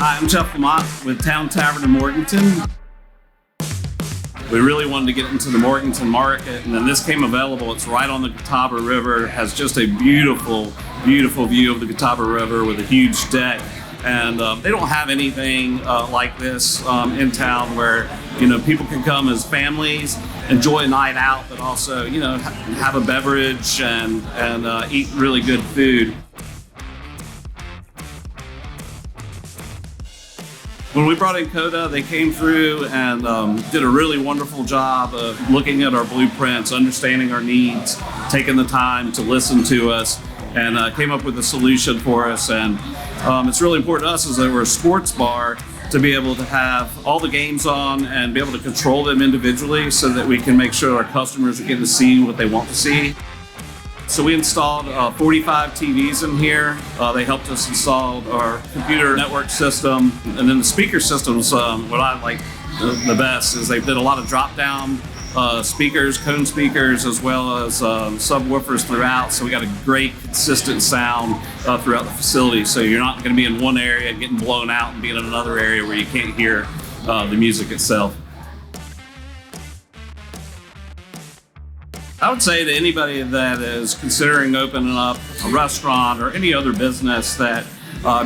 Hi, I'm Jeff Lamont with Town Tavern of Morganton. We really wanted to get into the Morganton market, and then this came available. It's right on the Catawba River, has just a beautiful, beautiful view of the Catawba River with a huge deck. And they don't have anything like this in town where, people can come as families, enjoy a night out, but also, have a beverage and eat really good food. When we brought in Coda, they came through and did a really wonderful job of looking at our blueprints, understanding our needs, taking the time to listen to us, and came up with a solution for us. And it's really important to us as that we're a sports bar to be able to have all the games on and be able to control them individually so that we can make sure our customers are getting to see what they want to see. So we installed 45 TVs in here. They helped us install our computer network system. And then the speaker systems, what I like the best is they did a lot of drop-down speakers, cone speakers, as well as subwoofers throughout. So we got a great consistent sound throughout the facility. So you're not going to be in one area getting blown out and being in another area where you can't hear the music itself. I would say to anybody that is considering opening up a restaurant or any other business that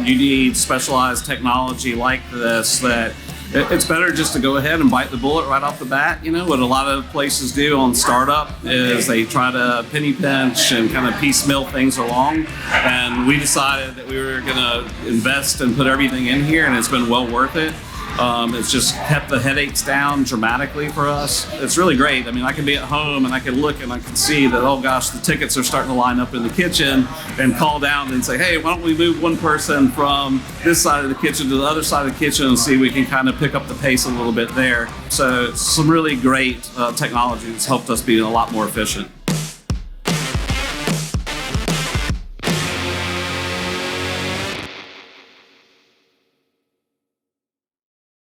you need specialized technology like this, that it's better just to go ahead and bite the bullet right off the bat. What a lot of places do on startup is they try to penny pinch and kind of piecemeal things along. And we decided that we were going to invest and put everything in here, and it's been well worth it. It's just kept the headaches down dramatically for us. It's really great. I can be at home and I can look and I can see that, oh gosh, the tickets are starting to line up in the kitchen, and call down and say, hey, why don't we move one person from this side of the kitchen to the other side of the kitchen and see if we can kind of pick up the pace a little bit there. So it's some really great technology that's helped us be a lot more efficient.